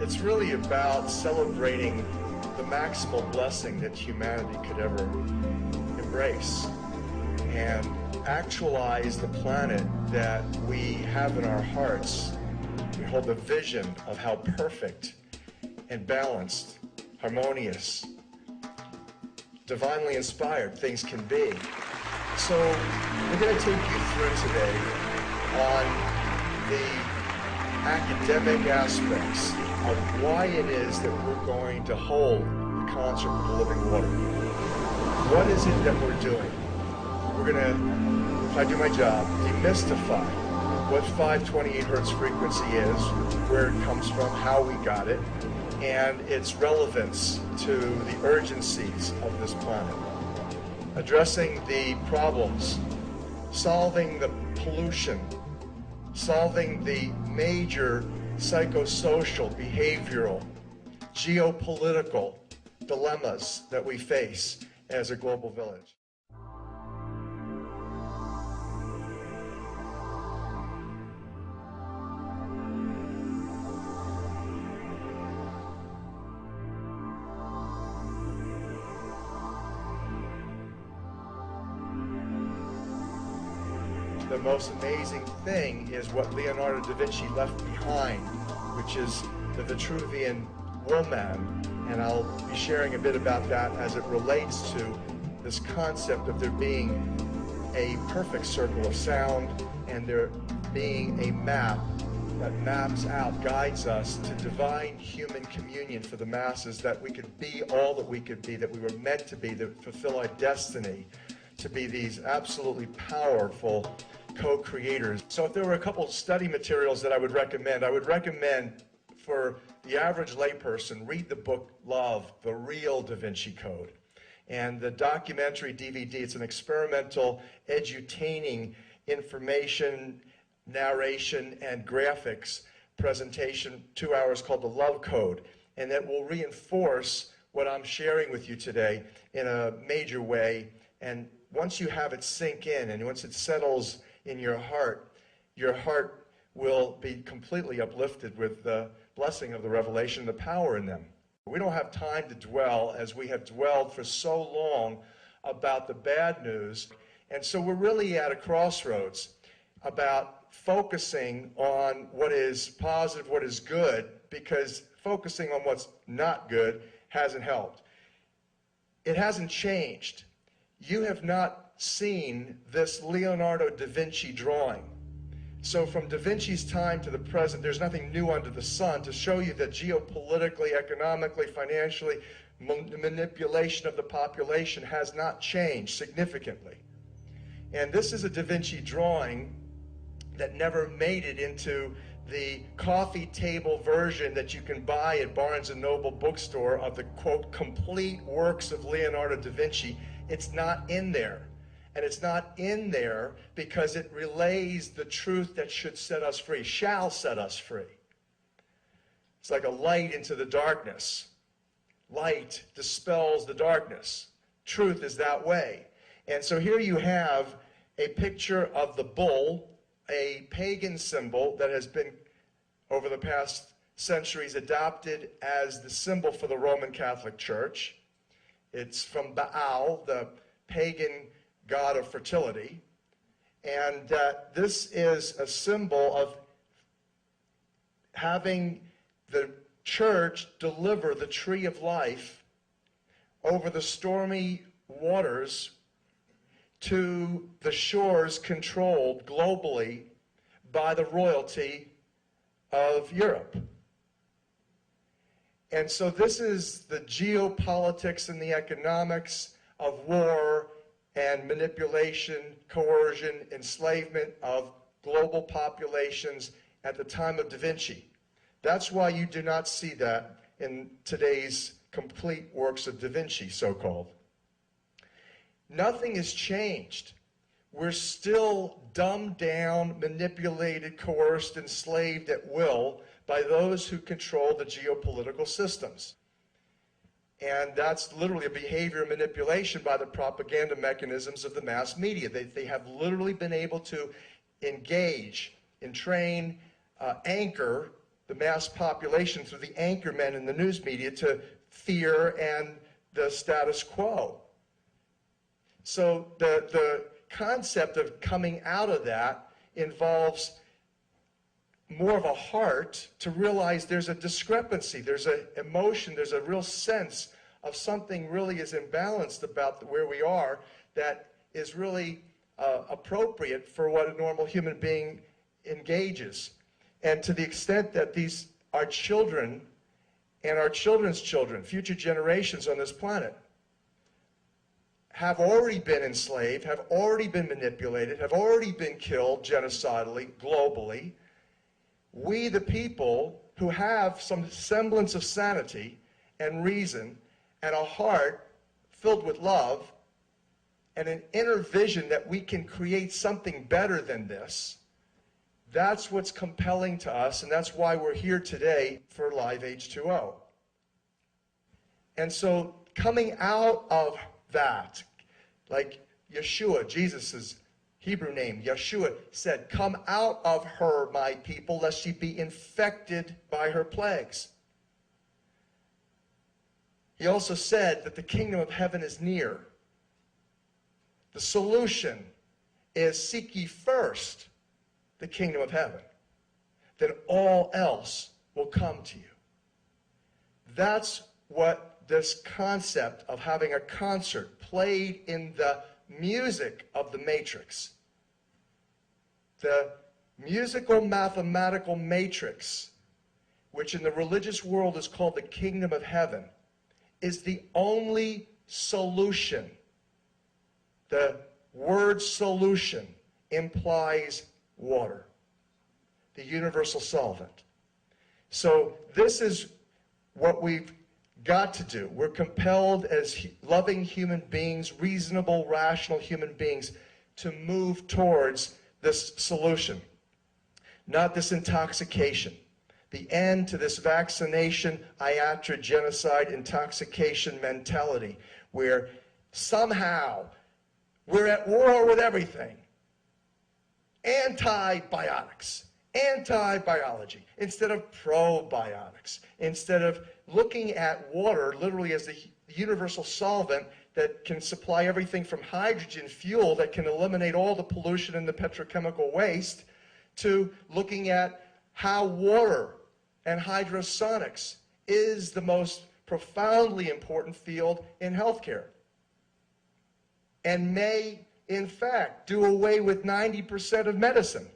It's really about celebrating the maximal blessing that humanity could ever embrace and actualize the planet that we have in our hearts. We hold the vision of how perfect and balanced, harmonious, divinely inspired things can be. So we're going to take you through today on the academic aspects of why it is that we're going to hold the concert for the living water. What is it that we're doing? We're going to, if I do my job, demystify what 528 hertz frequency is, where it comes from, how we got it, and its relevance to the urgencies of this planet. Addressing the problems, solving the pollution, solving the major psychosocial, behavioral, geopolitical dilemmas that we face as a global village. The most amazing thing is what Leonardo da Vinci left behind, which is the Vitruvian woman, and I'll be sharing a bit about that as it relates to this concept of there being a perfect circle of sound and there being a map that maps out, guides us to divine human communion for the masses, that we could be all that we could be, that we were meant to be, to fulfill our destiny, to be these absolutely powerful co-creators. So if there were a couple of study materials that I would recommend for the average layperson, read the book Love, The Real Da Vinci Code. And the documentary DVD, it's an experimental, edutaining information, narration, and graphics presentation, 2 hours, called The Love Code. And that will reinforce what I'm sharing with you today in a major way. And once you have it sink in, and once it settles in your heart will be completely uplifted with the blessing of the revelation, the power in them. We don't have time to dwell, as we have dwelled for so long, about the bad news. And so we're really at a crossroads about focusing on what is positive, what is good, because focusing on what's not good hasn't helped. It hasn't changed. You have not seen this Leonardo da Vinci drawing. So from Da Vinci's time to the present, there's nothing new under the sun to show you that geopolitically, economically, financially, manipulation of the population has not changed significantly. And this is a Da Vinci drawing that never made it into the coffee table version that you can buy at Barnes & Noble bookstore of the, quote, complete works of Leonardo da Vinci. It's not in there. And it's not in there because it relays the truth that should set us free, shall set us free. It's like a light into the darkness. Light dispels the darkness. Truth is that way. And so here you have a picture of the bull, a pagan symbol that has been, over the past centuries, adopted as the symbol for the Roman Catholic Church. It's from Baal, the pagan god of fertility, and this is a symbol of having the church deliver the tree of life over the stormy waters to the shores controlled globally by the royalty of Europe. And so this is the geopolitics and the economics of war and manipulation, coercion, enslavement of global populations at the time of Da Vinci. That's why you do not see that in today's complete works of Da Vinci, so-called. Nothing has changed. We're still dumbed down, manipulated, coerced, enslaved at will by those who control the geopolitical systems. And that's literally a behavior manipulation by the propaganda mechanisms of the mass media. They have literally been able to engage and train, anchor the mass population through the anchormen in the news media to fear and the status quo. So the concept of coming out of that involves more of a heart to realize there's a discrepancy, there's an emotion, there's a real sense of something really is imbalanced about where we are that is really appropriate for what a normal human being engages. And to the extent that these our children and our children's children, future generations on this planet, have already been enslaved, have already been manipulated, have already been killed genocidally, globally, we, the people who have some semblance of sanity and reason and a heart filled with love and an inner vision that we can create something better than this, that's what's compelling to us, and that's why we're here today for Live H2O. And so coming out of that, like Yeshua, Jesus' Hebrew name, Yeshua, said, "Come out of her, my people, lest ye be infected by her plagues." He also said that the kingdom of heaven is near. The solution is seek ye first the kingdom of heaven. Then all else will come to you. That's what this concept of having a concert played in the music of the matrix, the musical mathematical matrix, which in the religious world is called the kingdom of heaven, is the only solution. The word solution implies water, the universal solvent. So this is what we've got to do. We're compelled as loving human beings, reasonable, rational human beings, to move towards this solution, not this intoxication. The end to this vaccination, iatrid, genocide, intoxication mentality, where somehow we're at war with everything. Antibiotics, anti-biology, instead of probiotics, instead of looking at water literally as the universal solvent that can supply everything from hydrogen fuel that can eliminate all the pollution and the petrochemical waste, to looking at how water and hydrosonics is the most profoundly important field in healthcare, and may, in fact, do away with 90% of medicine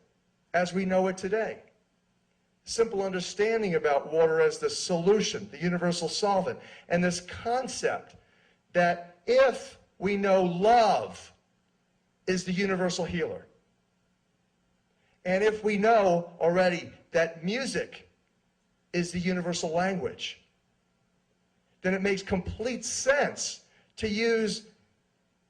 as we know it today. Simple understanding about water as the solution, the universal solvent, and this concept that if we know love is the universal healer, and if we know already that music is the universal language, then it makes complete sense to use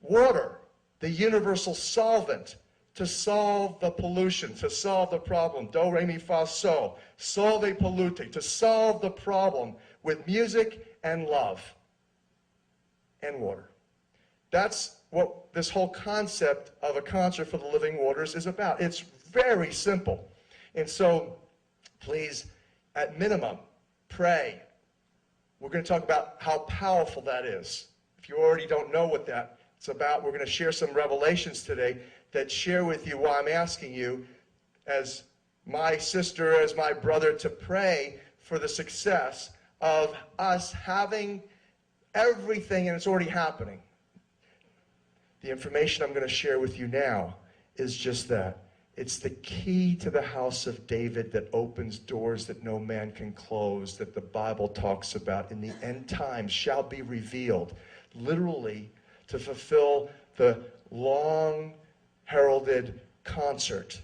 water, the universal solvent, to solve the pollution, to solve the problem. Do, re, mi, fa, sol. Solve pollute, to solve the problem with music and love and water. That's what this whole concept of a concert for the living waters is about. It's very simple. And so, please, at minimum, pray. We're going to talk about how powerful that is. If you already don't know what that's about, we're going to share some revelations today that share with you why I'm asking you, as my sister, as my brother, to pray for the success of us having everything, and it's already happening. The information I'm going to share with you now is just that. It's the key to the house of David that opens doors that no man can close, that the Bible talks about in the end times shall be revealed, literally to fulfill the long heralded concert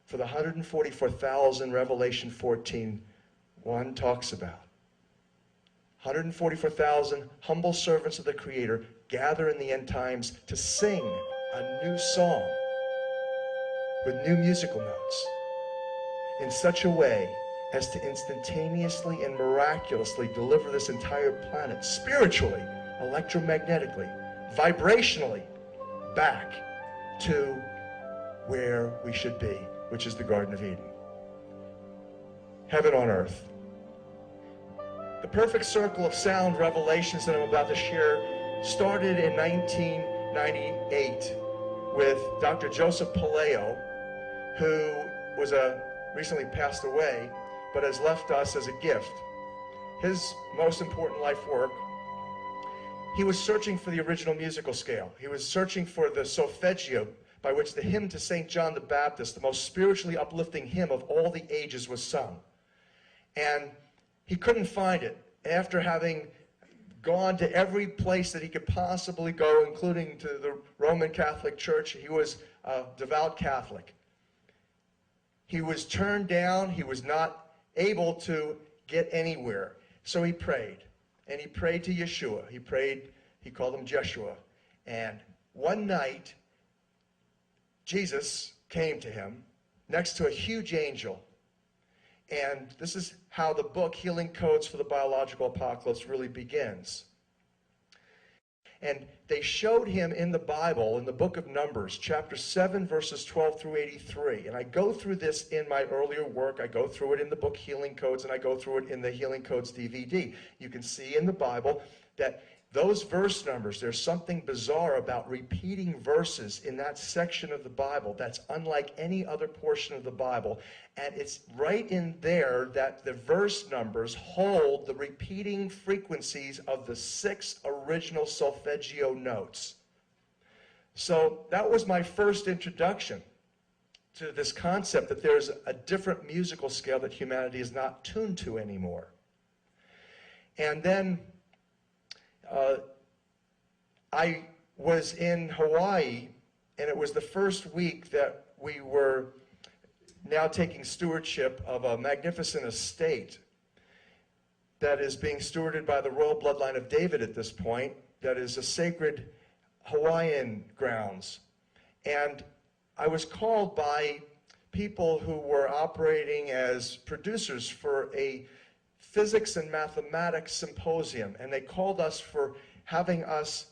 for the 144,000 Revelation 14:1 talks about. 144,000 humble servants of the Creator gather in the end times to sing a new song with new musical notes in such a way as to instantaneously and miraculously deliver this entire planet spiritually, electromagnetically, vibrationally back to where we should be, which is the Garden of Eden. Heaven on earth. The perfect circle of sound revelations that I'm about to share started in 1998 with Dr. Joseph Paleo, who was recently passed away, but has left us as a gift. His most important life work, he was searching for the original musical scale. He was searching for the solfeggio by which the hymn to St. John the Baptist, the most spiritually uplifting hymn of all the ages, was sung. And he couldn't find it. After having gone to every place that he could possibly go, including to the Roman Catholic Church, he was a devout Catholic. He was turned down. He was not able to get anywhere. So he prayed. And he prayed to Yeshua. He called him Jeshua. And one night, Jesus came to him next to a huge angel. And this is how the book Healing Codes for the Biological Apocalypse really begins. And they showed him in the Bible, in the book of Numbers, chapter 7, verses 12 through 83. And I go through this in my earlier work. I go through it in the book Healing Codes, and I go through it in the Healing Codes DVD. You can see in the Bible that those verse numbers, there's something bizarre about repeating verses in that section of the Bible that's unlike any other portion of the Bible. And it's right in there that the verse numbers hold the repeating frequencies of the 6 original solfeggio notes. So that was my first introduction to this concept that there's a different musical scale that humanity is not tuned to anymore. And then I was in Hawaii, and it was the first week that we were now taking stewardship of a magnificent estate that is being stewarded by the royal bloodline of David at this point, that is a sacred Hawaiian grounds. And I was called by people who were operating as producers for a physics and mathematics symposium, and they called us for having us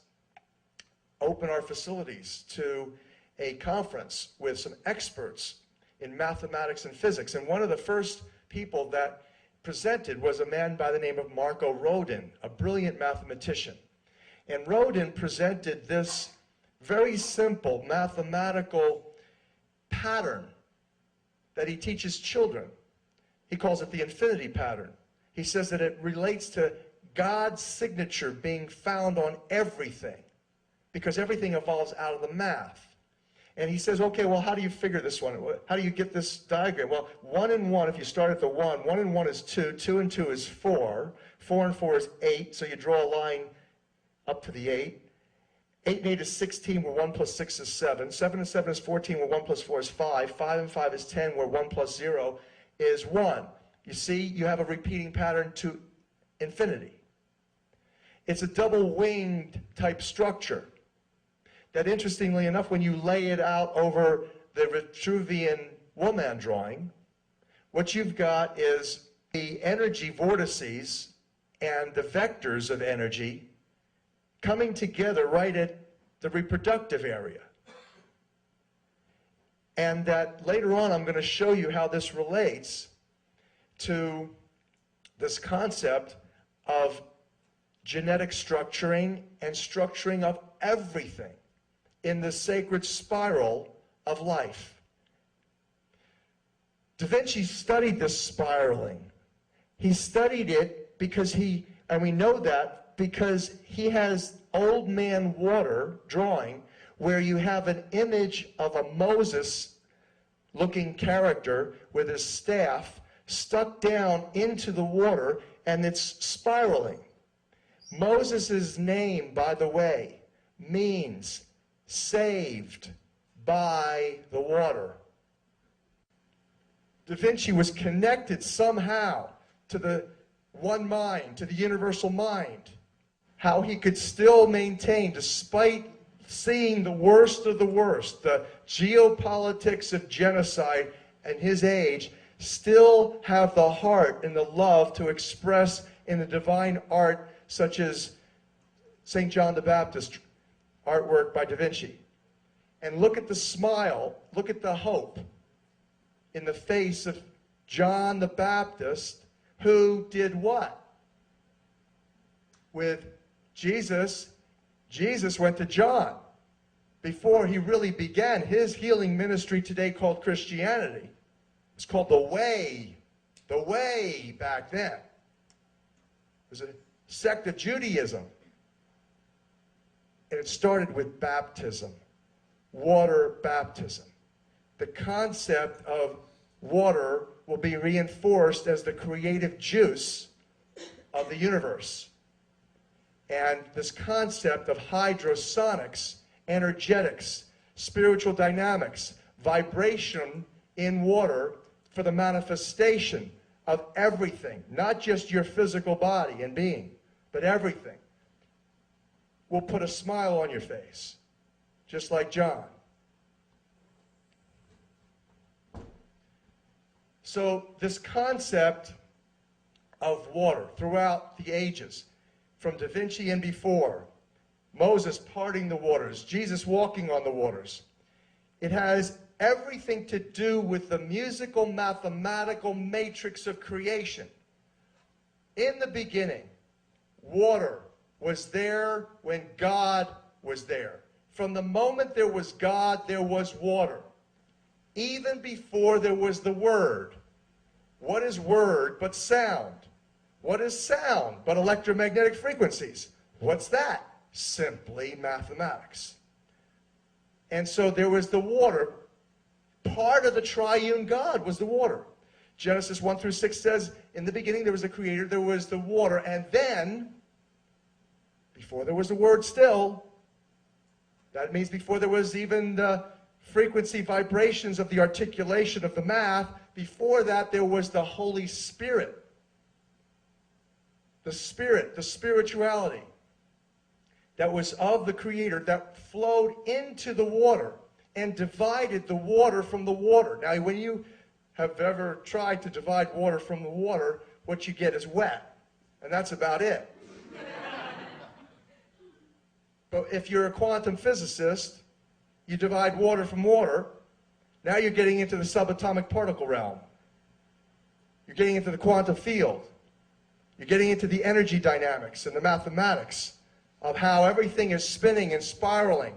open our facilities to a conference with some experts in mathematics and physics. And one of the first people that presented was a man by the name of Marco Rodin, a brilliant mathematician. And Rodin presented this very simple mathematical pattern that he teaches children. He calls it the infinity pattern. He says that it relates to God's signature being found on everything, because everything evolves out of the math. And he says, okay, well, how do you figure this one? How do you get this diagram? Well, 1 and 1, if you start at the 1, 1 and 1 is 2, 2 and 2 is 4, 4 and 4 is 8, so you draw a line up to the 8. 8 and 8 is 16, where 1 plus 6 is 7. 7 and 7 is 14, where 1 plus 4 is 5. 5 and 5 is 10, where 1 plus 0 is 1. You see, you have a repeating pattern to infinity. It's a double-winged type structure that, interestingly enough, when you lay it out over the Vitruvian woman drawing, what you've got is the energy vortices and the vectors of energy coming together right at the reproductive area. And that later on I'm going to show you how this relates to this concept of genetic structuring and structuring of everything in the sacred spiral of life. Da Vinci studied this spiraling. He studied it because and we know that because he has old man water drawing where you have an image of a Moses-looking character with his staff stuck down into the water, and it's spiraling. Moses' name, by the way, means saved by the water. Da Vinci was connected somehow to the one mind, to the universal mind. how he could still maintain, despite seeing the worst of the worst, the geopolitics of genocide and his age, still have the heart and the love to express in the divine art, such as St. John the Baptist artwork by Da Vinci. And look at the smile, look at the hope in the face of John the Baptist, who did what? With Jesus, Jesus went to John before he really began his healing ministry today called Christianity. It's called the Way back then. It was a sect of Judaism. And it started with baptism, water baptism. The concept of water will be reinforced as the creative juice of the universe. And this concept of hydrosonics, energetics, spiritual dynamics, vibration in water for the manifestation of everything, not just your physical body and being, but everything, will put a smile on your face, just like John. So this concept of water throughout the ages, from Da Vinci and before, Moses parting the waters, Jesus walking on the waters, it has everything to do with the musical, mathematical matrix of creation. In the beginning, water was there when God was there. From the moment there was God, there was water. Even before there was the Word. What is word but sound? What is sound but electromagnetic frequencies? What's that? Simply mathematics. And so there was the water. Part of the triune God was the water. Genesis 1 through 6 says, in the beginning there was the Creator, there was the water, and then, before there was the Word still, that means before there was even the frequency vibrations of the articulation of the math, before that there was the Holy Spirit. The Spirit, the spirituality that was of the Creator that flowed into the water and divided the water from the water. Now, when you have ever tried to divide water from the water, what you get is wet, and that's about it. But if you're a quantum physicist, you divide water from water, now you're getting into the subatomic particle realm. You're getting into the quantum field. You're getting into the energy dynamics and the mathematics of how everything is spinning and spiraling.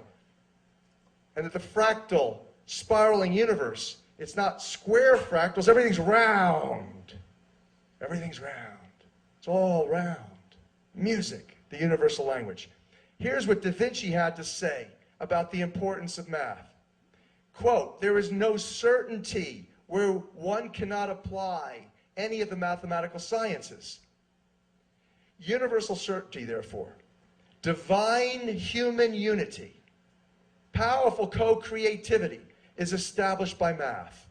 And that the fractal, spiraling universe, it's not square fractals, everything's round. Everything's round. It's all round. Music, the universal language. Here's what Da Vinci had to say about the importance of math. Quote, there is no certainty where one cannot apply any of the mathematical sciences. Universal certainty, therefore. Divine human unity, powerful co-creativity is established by math.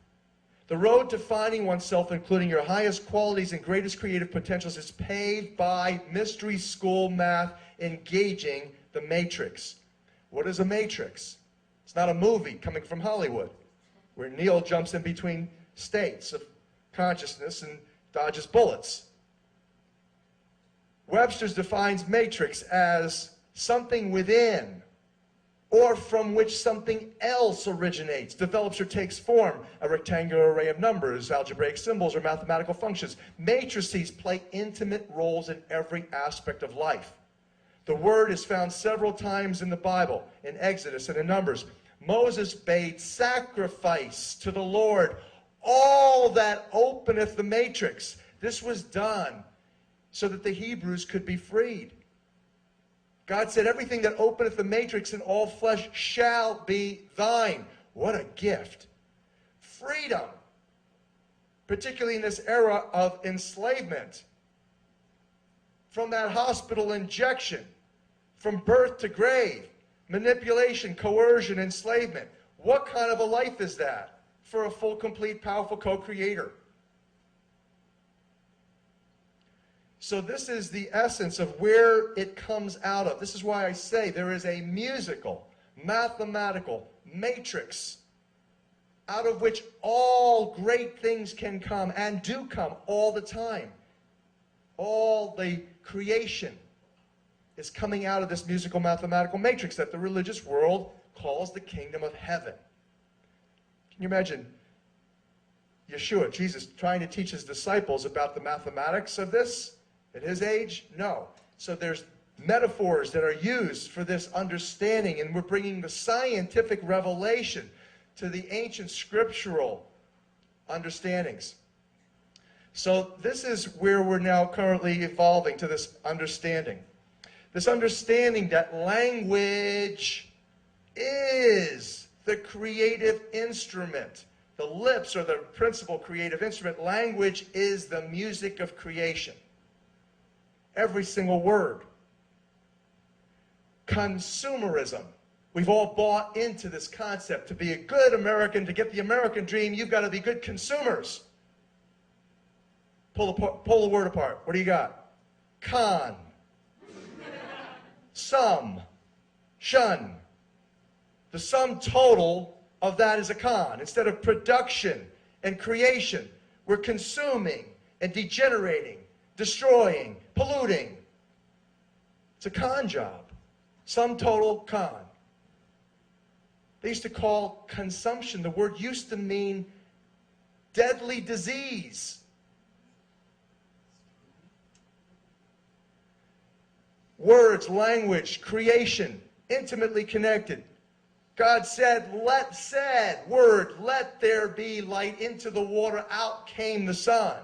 The road to finding oneself, including your highest qualities and greatest creative potentials, is paved by mystery school math engaging the matrix. What is a matrix? It's not a movie coming from Hollywood where Neo jumps in between states of consciousness and dodges bullets. Webster's defines matrix as something within or from which something else originates, develops or takes form, a rectangular array of numbers, algebraic symbols, or mathematical functions. Matrices play intimate roles in every aspect of life. The word is found several times in the Bible, in Exodus and in Numbers. Moses bade sacrifice to the Lord all that openeth the matrix. This was done so that the Hebrews could be freed. God said, everything that openeth the matrix in all flesh shall be thine. What a gift. Freedom, particularly in this era of enslavement. From that hospital injection, from birth to grave, manipulation, coercion, enslavement. What kind of a life is that for a full, complete, powerful co-creator? So this is the essence of where it comes out of. This is why I say there is a musical, mathematical matrix out of which all great things can come and do come all the time. All the creation is coming out of this musical mathematical matrix that the religious world calls the kingdom of heaven. Can you imagine Yeshua, Jesus, trying to teach his disciples about the mathematics of this at his age? No. So there's metaphors that are used for this understanding, and we're bringing the scientific revelation to the ancient scriptural understandings. So this is where we're now currently evolving to this understanding. This understanding that language is the creative instrument. The lips are the principal creative instrument. Language is the music of creation. Every single word. Consumerism. We've all bought into this concept. To be a good American, to get the American dream, you've got to be good consumers. Pull the word apart. What do you got? Con. Sum. Shun. The sum total of that is a con. Instead of production and creation, we're consuming and degenerating, destroying, polluting. It's a con job. Sum total con. They used to call consumption, the word used to mean deadly disease. Words, language, creation, intimately connected. God said, word, let there be light. Into the water, out came the sun.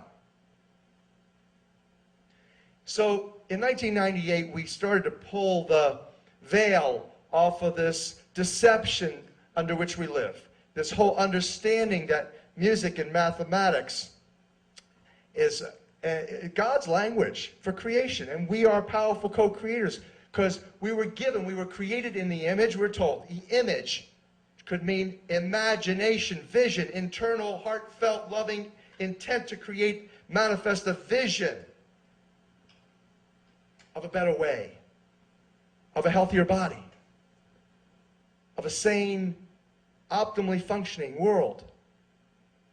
So in 1998, we started to pull the veil off of this deception under which we live. This whole understanding that music and mathematics is God's language for creation. And we are powerful co-creators because we were created in the image, we're told. The image could mean imagination, vision, internal, heartfelt, loving intent to create, manifest a vision of a better way, of a healthier body, of a sane, optimally functioning world.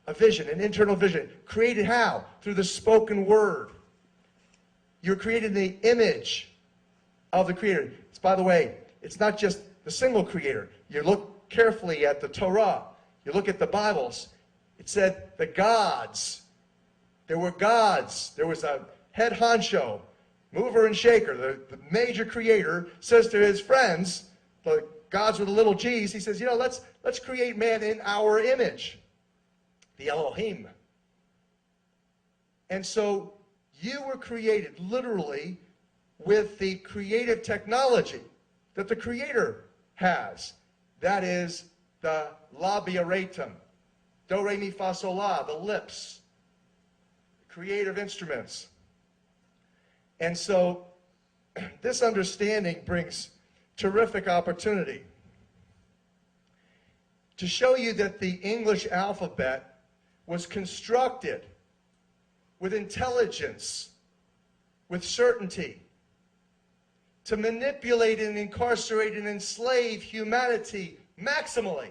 A vision, an internal vision. Created how? Through the spoken word. You're created in the image of the Creator. It's, by the way, it's not just the single Creator. You look carefully at the Torah. You look at the Bibles. It said the gods. There were gods. There was a head honcho, mover and shaker. The major Creator says to his friends, the gods with the little g's, he says, let's create man in our image. The Elohim. And so you were created literally with the creative technology that the Creator has. That is the labiatum, do, re, mi, fa, sol, la, the lips, creative instruments. And so this understanding brings terrific opportunity to show you that the English alphabet was constructed with intelligence, with certainty, to manipulate and incarcerate and enslave humanity maximally.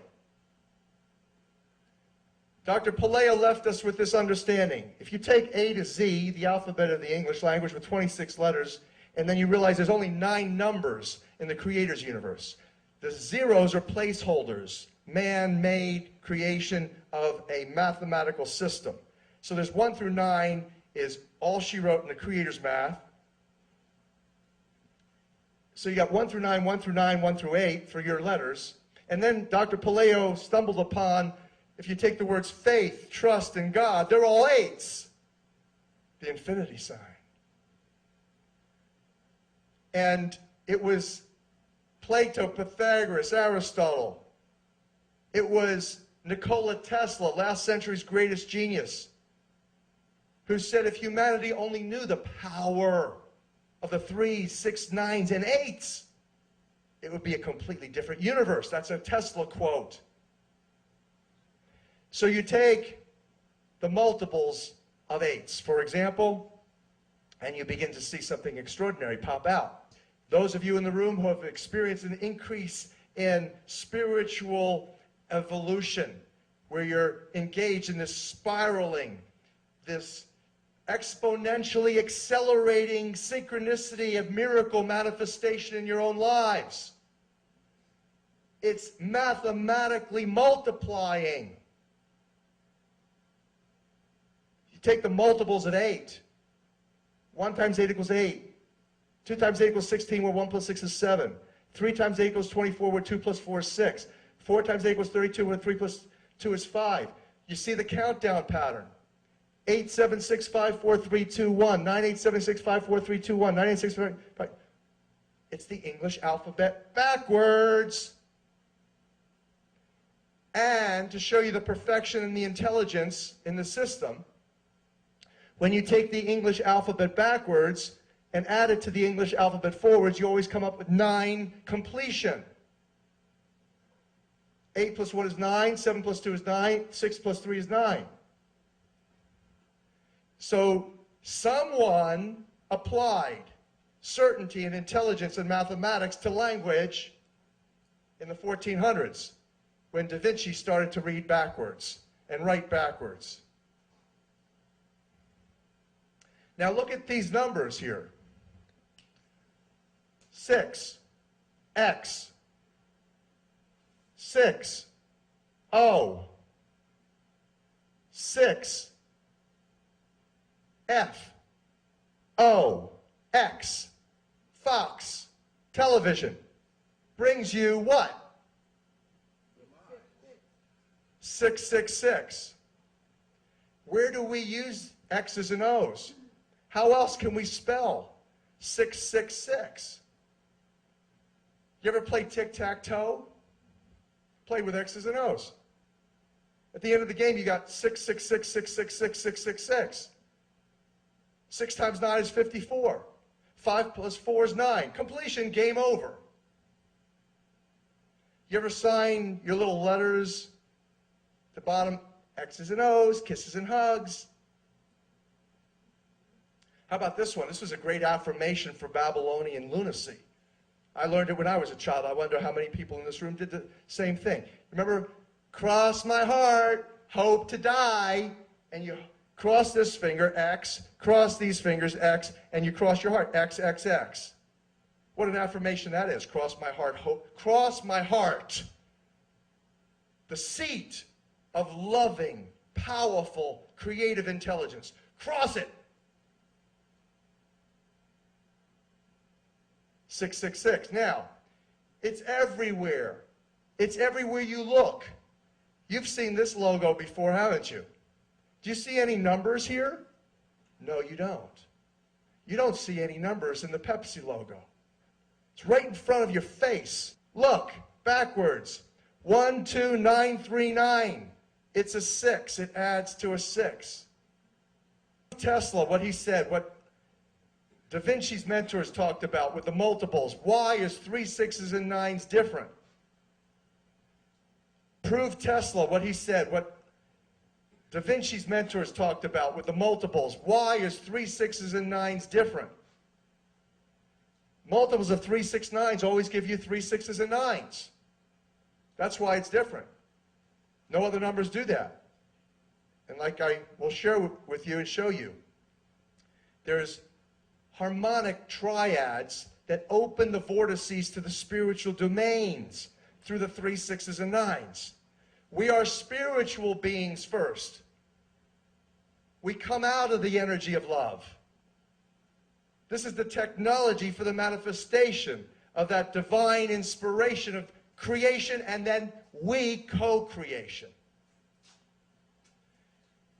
Dr. Palaio left us with this understanding. If you take A to Z, the alphabet of the English language with 26 letters, and then you realize there's only 9 numbers in the Creator's universe. The zeros are placeholders, man-made creation of a mathematical system. So there's 1 through 9 is all she wrote in the Creator's math. So you got 1 through 9, 1 through 9, 1 through 8 for your letters. And then Dr. Palaio stumbled upon, if you take the words faith, trust, and God, they're all 8s. The infinity sign. And it was Plato, Pythagoras, Aristotle. It was Nikola Tesla, last century's greatest genius, who said if humanity only knew the power of the 3s, 6s, 9s, and 8s, it would be a completely different universe. That's a Tesla quote. So you take the multiples of 8s. For example, and you begin to see something extraordinary pop out. Those of you in the room who have experienced an increase in spiritual evolution, where you're engaged in this spiraling, this exponentially accelerating synchronicity of miracle manifestation in your own lives. It's mathematically multiplying. You take the multiples at 8. 1 times 8 equals 8. 2 times 8 equals 16, where 1 plus 6 is 7. 3 times 8 equals 24, where 2 plus 4 is 6. 4 times 8 equals 32, where 3 plus 2 is 5. You see the countdown pattern. 8, 7, 6, 5, 4, 3, 2, 1. 9, 8, 7, 6, 5, 4, 3, 2, 1. 9, 8, 6, 5, 5. It's the English alphabet backwards. And to show you the perfection and the intelligence in the system, when you take the English alphabet backwards and add it to the English alphabet forwards, you always come up with 9 completion. 8 plus 1 is 9, 7 plus 2 is 9, 6 plus 3 is 9. So someone applied certainty and intelligence and mathematics to language in the 1400s, when Da Vinci started to read backwards and write backwards. Now look at these numbers here. 6, X, 6, O, 6, F, O, X, Fox, television, brings you what? 666. Where do we use X's and O's? How else can we spell 666? You ever play tic-tac-toe? Play with X's and O's. At the end of the game, you got 666, 666, 666. 6 times 9 is 54. 5 plus 4 is 9. Completion, game over. You ever sign your little letters? At the bottom, X's and O's, kisses and hugs. How about this one? This was a great affirmation for Babylonian lunacy. I learned it when I was a child. I wonder how many people in this room did the same thing. Remember, cross my heart, hope to die, and you cross this finger, X, cross these fingers, X, and you cross your heart, X, X, X. What an affirmation that is. Cross my heart, hope. Cross my heart. The seat of loving, powerful, creative intelligence. Cross it. 666. Now, it's everywhere. It's everywhere you look. You've seen this logo before, haven't you? Do you see any numbers here? No, you don't. You don't see any numbers in the Pepsi logo. It's right in front of your face. Look, backwards. 12939. It's a 6. It adds to a 6. Tesla, what he said, what Da Vinci's mentors talked about with the multiples. Why is 3 6s and 9s different? Prove Tesla, what he said, what Da Vinci's mentors talked about with the multiples. Why is 3 6s and 9s different? Multiples of 3, 6, 9s always give you 3 6s and 9s. That's why it's different. No other numbers do that. And like I will share with you and show you, there's harmonic triads that open the vortices to the spiritual domains through the 3 6s and 9s. We are spiritual beings first. We come out of the energy of love. This is the technology for the manifestation of that divine inspiration of creation, and then we co-creation.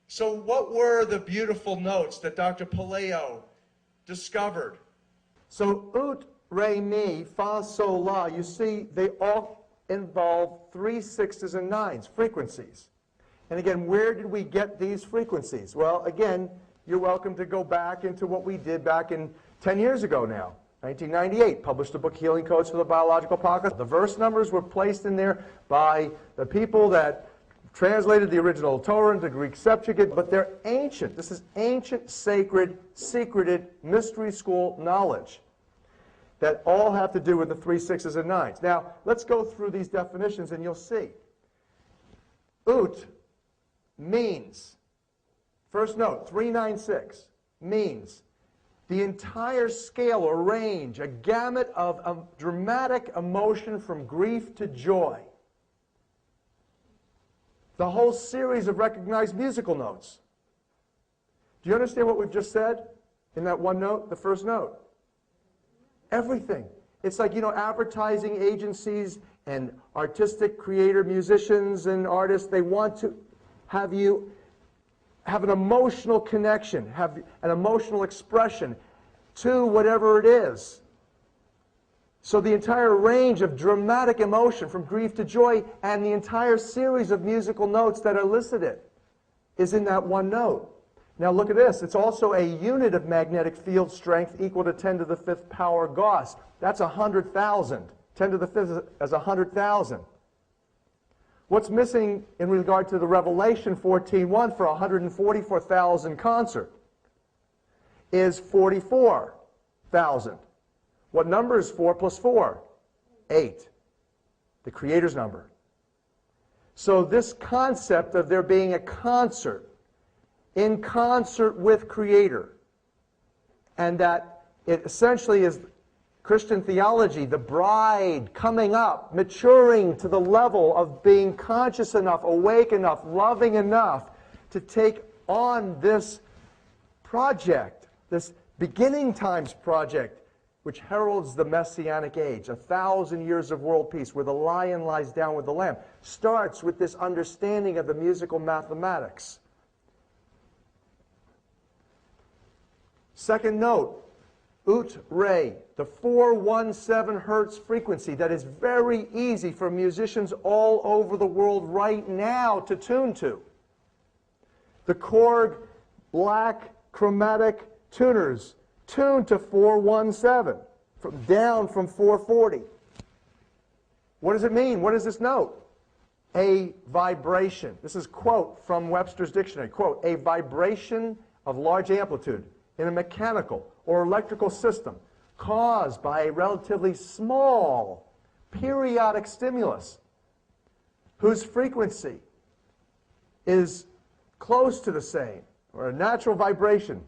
So what were the beautiful notes that Dr. Paleo discovered? So ut, re, mi, fa, sol, la, you see they all involve 3 6s and 9s, frequencies. And again, where did we get these frequencies? Well, again, you're welcome to go back into what we did back in 10 years ago now. 1998, published a book, Healing Codes for the Biological Apocalypse. The verse numbers were placed in there by the people that translated the original Torah into Greek Septuagint, but they're ancient. This is ancient, sacred, secreted, mystery school knowledge that all have to do with the 3 6s and 9s. Now, let's go through these definitions and you'll see. Ut means, first note, 396, means the entire scale or range, a gamut of dramatic emotion from grief to joy. The whole series of recognized musical notes. Do you understand what we've just said in that one note, the first note? Everything. It's like, advertising agencies and artistic creator musicians and artists, they want to have you have an emotional connection, have an emotional expression to whatever it is. So the entire range of dramatic emotion from grief to joy and the entire series of musical notes that are elicited is in that one note. Now look at this. It's also a unit of magnetic field strength equal to 10 to the 5th power Gauss. That's 100,000. 10 to the 5th is 100,000. What's missing in regard to the Revelation 14:1 for 144,000 concert is 44,000. What number is 4 plus 4? 8. The Creator's number. So this concept of there being a concert in concert with Creator, and that it essentially is Christian theology, the bride coming up, maturing to the level of being conscious enough, awake enough, loving enough to take on this project, this beginning times project, which heralds the Messianic age, 1,000 years of world peace, where the lion lies down with the lamb, starts with this understanding of the musical mathematics. Second note, ut re, the 417 hertz frequency that is very easy for musicians all over the world right now to tune to. The Korg black chromatic tuners tune to 417, down from 440. What does it mean? What is this note? A vibration. This is quote from Webster's dictionary. Quote, a vibration of large amplitude in a mechanical or electrical system caused by a relatively small periodic stimulus whose frequency is close to the same, or a natural vibration,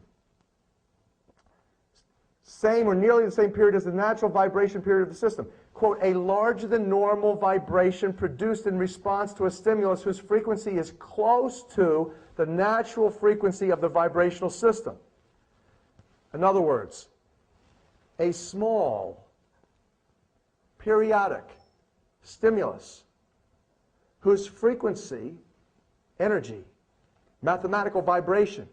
same or nearly the same period as the natural vibration period of the system. Quote, a larger than normal vibration produced in response to a stimulus whose frequency is close to the natural frequency of the vibrational system. In other words, a small, periodic stimulus whose frequency, energy, mathematical vibration,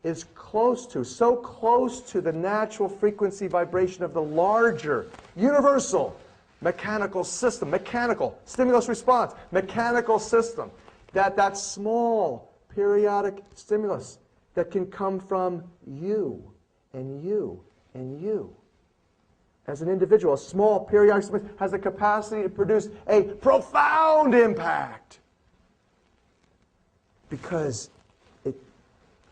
is close to, so close to the natural frequency vibration of the larger, universal mechanical system, mechanical, stimulus response, mechanical system, that small, periodic stimulus that can come from you and you and you. As an individual, a small periodic stimulus has the capacity to produce a profound impact because it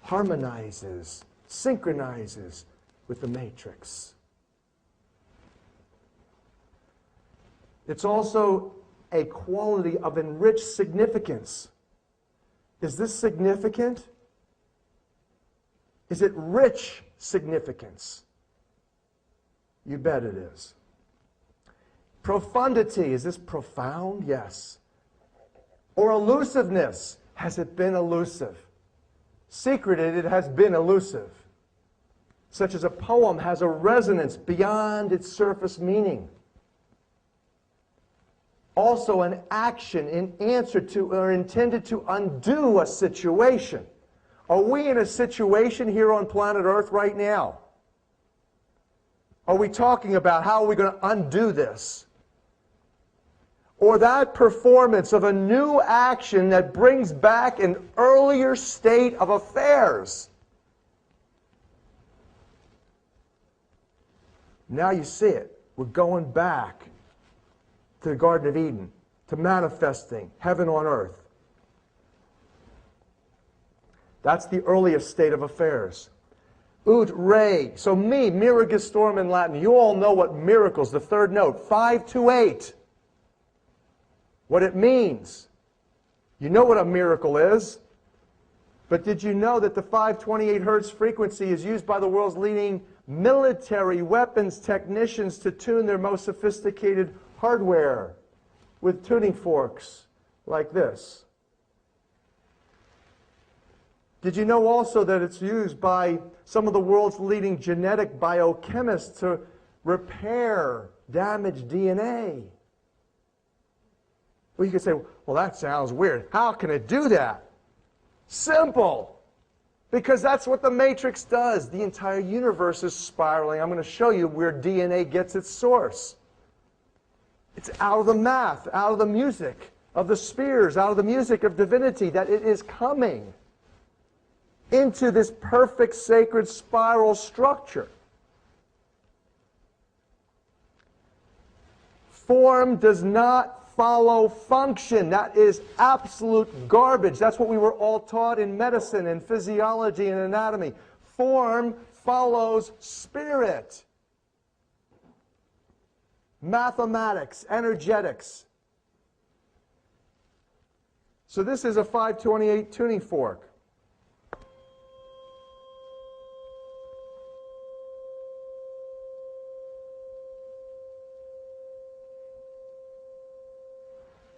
harmonizes, synchronizes with the matrix. It's also a quality of enriched significance. Is this significant? Is it rich significance? You bet it is. Profundity, is this profound? Yes. Or elusiveness, has it been elusive? Secreted, it has been elusive. Such as a poem has a resonance beyond its surface meaning. Also an action in answer to or intended to undo a situation. Are we in a situation here on planet Earth right now? Are we talking about how are we going to undo this? Or that performance of a new action that brings back an earlier state of affairs? Now you see it. We're going back to the Garden of Eden, to manifesting heaven on earth. That's the earliest state of affairs. Ut re. So me, miragestorm in Latin. You all know what miracles, the third note, 528. What it means. You know what a miracle is. But did you know that the 528 hertz frequency is used by the world's leading military weapons technicians to tune their most sophisticated hardware with tuning forks like this? Did you know also that it's used by some of the world's leading genetic biochemists to repair damaged DNA? Well, you could say, well, that sounds weird. How can it do that? Simple. Because that's what the matrix does. The entire universe is spiraling. I'm going to show you where DNA gets its source. It's out of the math, out of the music of the spheres, out of the music of divinity, that it is coming into this perfect sacred spiral structure. Form does not follow function. That is absolute garbage. That's what we were all taught in medicine and physiology and anatomy. Form follows spirit. Mathematics, energetics. So this is a 528 tuning fork.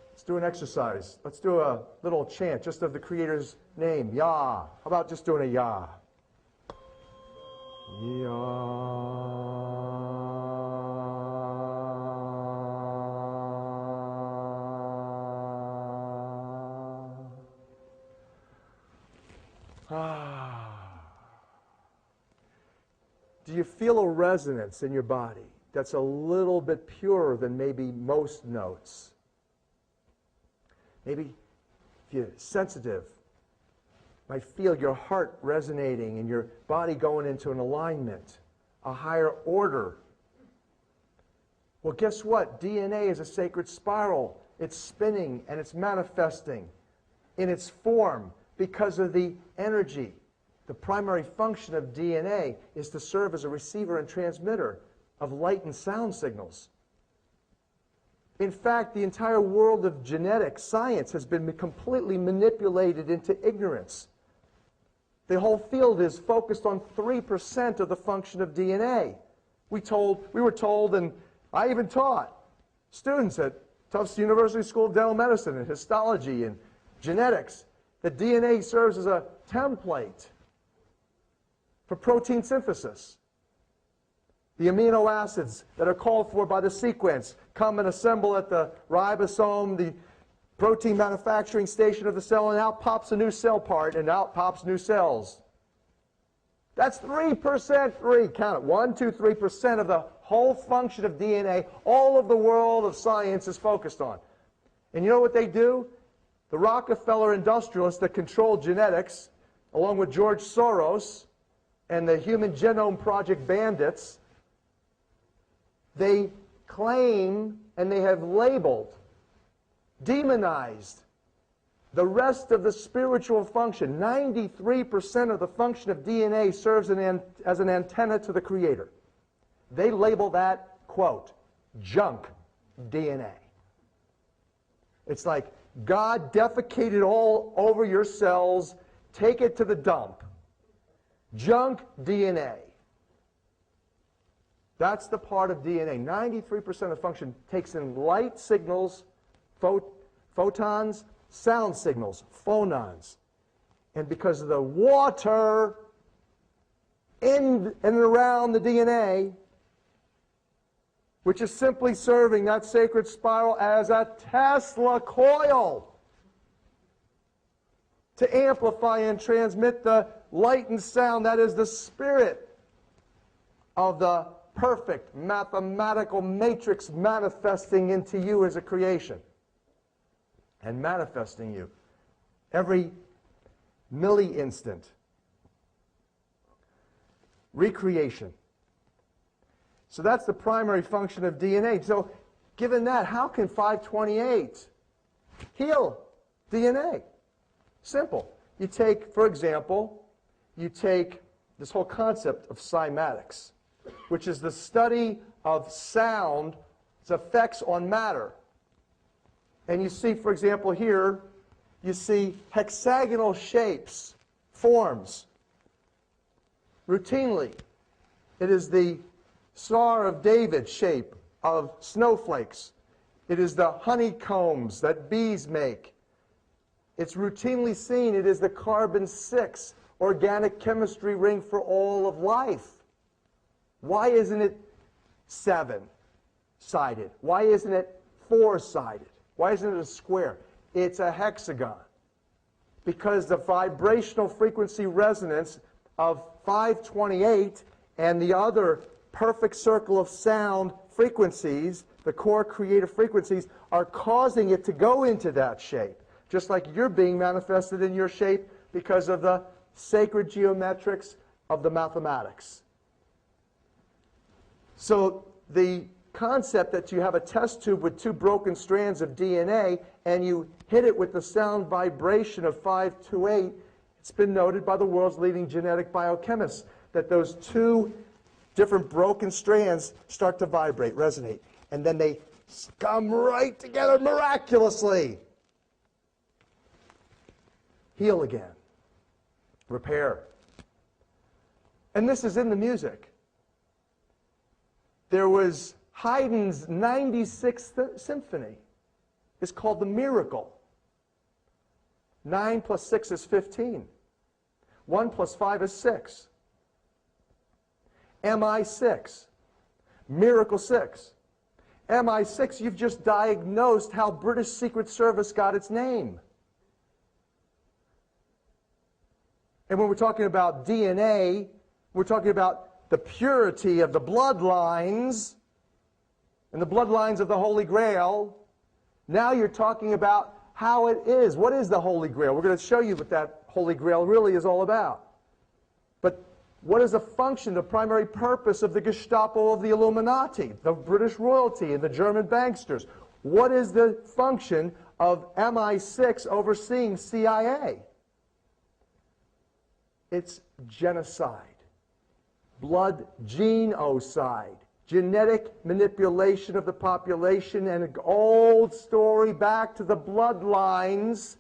Let's do an exercise. Let's do a little chant just of the Creator's name, Yah. How about just doing a Yah? Do you feel a resonance in your body that's a little bit purer than maybe most notes? Maybe if you're sensitive, might feel your heart resonating and your body going into an alignment, a higher order. Well, guess what? DNA is a sacred spiral. It's spinning and it's manifesting in its form because of the energy. The primary function of DNA is to serve as a receiver and transmitter of light and sound signals. In fact, the entire world of genetic science has been completely manipulated into ignorance. The whole field is focused on 3% of the function of DNA. We were told, and I even taught students at Tufts University School of Dental Medicine and histology and genetics that DNA serves as a template for protein synthesis. The amino acids that are called for by the sequence come and assemble at the ribosome, the protein manufacturing station of the cell, and out pops a new cell part, and out pops new cells. That's 3%, count it, 1, 2, 3% of the whole function of DNA, all of the world of science is focused on. And you know what they do? The Rockefeller industrialists that control genetics, along with George Soros and the Human Genome Project bandits, they claim and they have labeled, demonized the rest of the spiritual function. 93% of the function of DNA serves as an antenna to the Creator. They label that, quote, junk DNA. It's like God defecated all over your cells, take it to the dump. Junk DNA. That's the part of DNA. 93% of function takes in light signals, photons, sound signals, phonons. And because of the water in and around the DNA, which is simply serving that sacred spiral as a Tesla coil to amplify and transmit the light and sound, that is the spirit of the perfect mathematical matrix manifesting into you as a creation and manifesting you every milli-instant. Recreation. So that's the primary function of DNA. So given that, how can 528 heal DNA? Simple. you take, for example, you take this whole concept of cymatics, which is the study of sound's effects on matter. And you see, for example, here, you see hexagonal shapes, forms, routinely. It is the Star of David shape of snowflakes. It is the honeycombs that bees make. It's routinely seen. It is the carbon-6 organic chemistry ring for all of life. Why isn't it 7-sided? Why isn't it 4-sided? Why isn't it a square? It's a hexagon. Because the vibrational frequency resonance of 528 and the other perfect circle of sound frequencies, the core creative frequencies, are causing it to go into that shape. Just like you're being manifested in your shape because of the sacred geometrics of the mathematics. So the concept that you have a test tube with 2 broken strands of DNA and you hit it with the sound vibration of 528, it's been noted by the world's leading genetic biochemists that those 2 different broken strands start to vibrate, resonate, and then they come right together miraculously. Heal again. Repair. And this is in the music. There was Haydn's 96th Symphony. It's called The Miracle. 9 plus 6 is 15. 1 plus 5 is 6. MI6. Miracle 6. MI6, you've just diagnosed how British Secret Service got its name. And when we're talking about DNA, we're talking about the purity of the bloodlines and the bloodlines of the Holy Grail. Now you're talking about how it is. What is the Holy Grail? We're going to show you what that Holy Grail really is all about. But what is the function, the primary purpose of the Gestapo of the Illuminati, the British royalty and the German banksters? What is the function of MI6 overseeing CIA? It's genocide, blood genocide, genetic manipulation of the population, and an old story back to the bloodlines,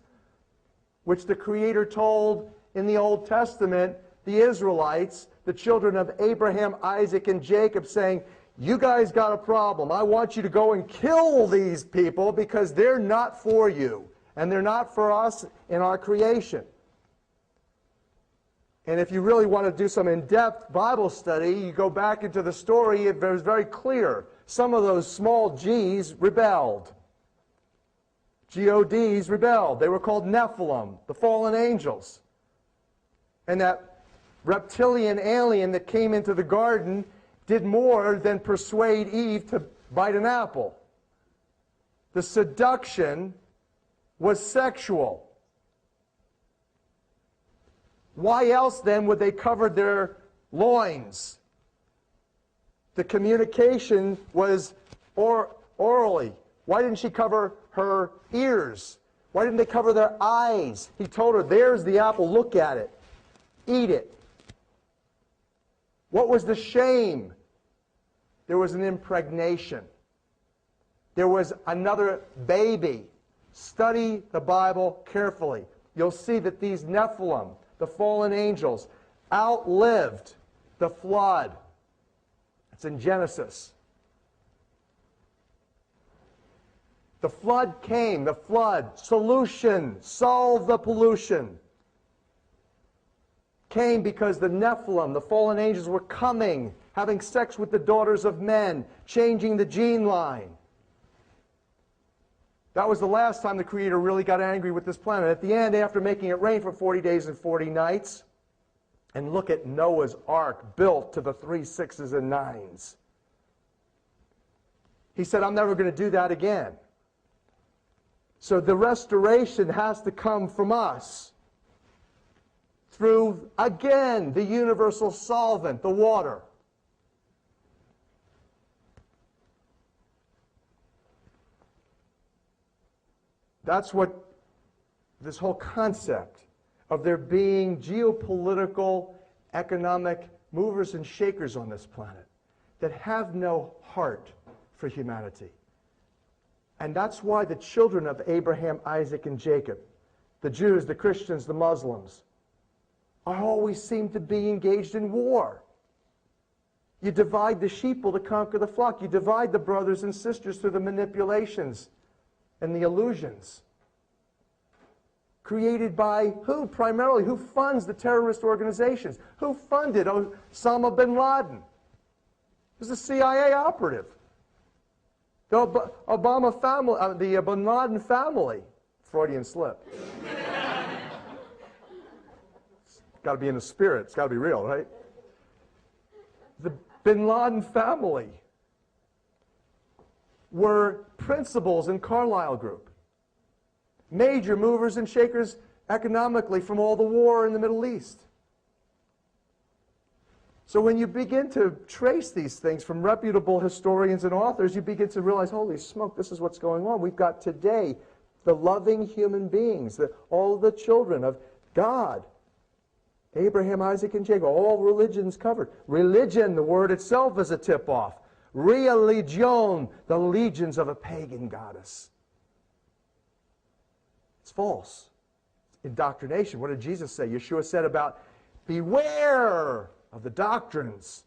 which the Creator told in the Old Testament, the Israelites, the children of Abraham, Isaac, and Jacob, saying, you guys got a problem. I want you to go and kill these people because they're not for you, and they're not for us in our creation. And if you really want to do some in-depth Bible study, you go back into the story, it was very clear. Some of those small g's rebelled. Gods rebelled. They were called Nephilim, the fallen angels. And that reptilian alien that came into the garden did more than persuade Eve to bite an apple. The seduction was sexual. Why else then would they cover their loins? The communication was orally. Why didn't she cover her ears? Why didn't they cover their eyes? He told her, there's the apple, look at it. Eat it. What was the shame? There was an impregnation. There was another baby. Study the Bible carefully. You'll see that these Nephilim, the fallen angels, outlived the flood. It's in Genesis. The flood came, the flood, solution, solve the pollution, came because the Nephilim, the fallen angels, were coming, having sex with the daughters of men, changing the gene line. That was the last time the Creator really got angry with this planet. At the end, after making it rain for 40 days and 40 nights, and look at Noah's ark built to the 3 6s and 9s. He said, I'm never going to do that again. So the restoration has to come from us through, again, the universal solvent, the water. That's what this whole concept of there being geopolitical, economic movers and shakers on this planet that have no heart for humanity. And that's why the children of Abraham, Isaac, and Jacob, the Jews, the Christians, the Muslims, always seem to be engaged in war. You divide the sheeple to conquer the flock. You divide the brothers and sisters through the manipulations and the illusions. Created by who primarily? Who funds the terrorist organizations? Who funded Osama bin Laden? It was a CIA operative. The Obama family, the bin Laden family. Freudian slip. It's got to be in the spirit. It's got to be real, right? The bin Laden family were principals in Carlyle Group. Major movers and shakers economically from all the war in the Middle East. So when you begin to trace these things from reputable historians and authors, you begin to realize, holy smoke, this is what's going on. We've got today the loving human beings, all the children of God, Abraham, Isaac, and Jacob, all religions covered. Religion, the word itself, is a tip-off. Religion, the legions of a pagan goddess. It's false. Indoctrination. What did Jesus say? Yeshua said about, beware of the doctrines.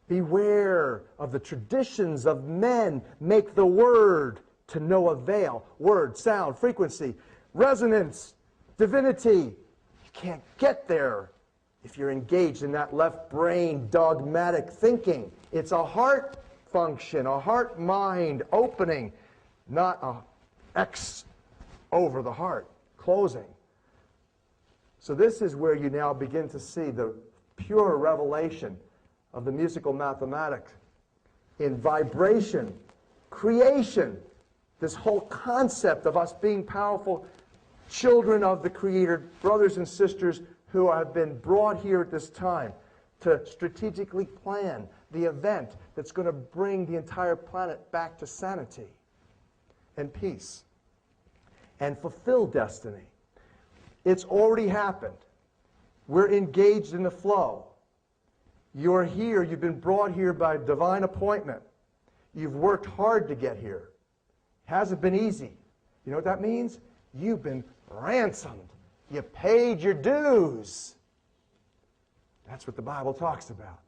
Beware of the traditions of men. Make the word to no avail. Word, sound, frequency, resonance, divinity. You can't get there if you're engaged in that left brain dogmatic thinking. It's a heart function, a heart-mind opening, not a X over the heart, closing. So this is where you now begin to see the pure revelation of the musical mathematics in vibration, creation, this whole concept of us being powerful children of the Creator, brothers and sisters who have been brought here at this time to strategically plan the event that's going to bring the entire planet back to sanity and peace and fulfill destiny. It's already happened. We're engaged in the flow. You're here. You've been brought here by divine appointment. You've worked hard to get here. It hasn't been easy. You know what that means? You've been ransomed. You paid your dues. That's what the Bible talks about.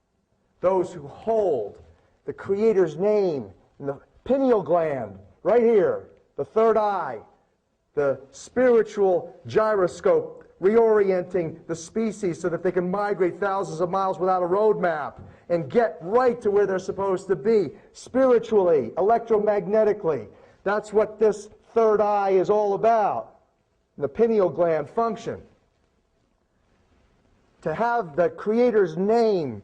Those who hold the Creator's name in the pineal gland, right here, the third eye, the spiritual gyroscope reorienting the species so that they can migrate thousands of miles without a road map and get right to where they're supposed to be, spiritually, electromagnetically. That's what this third eye is all about, the pineal gland function. To have the Creator's name,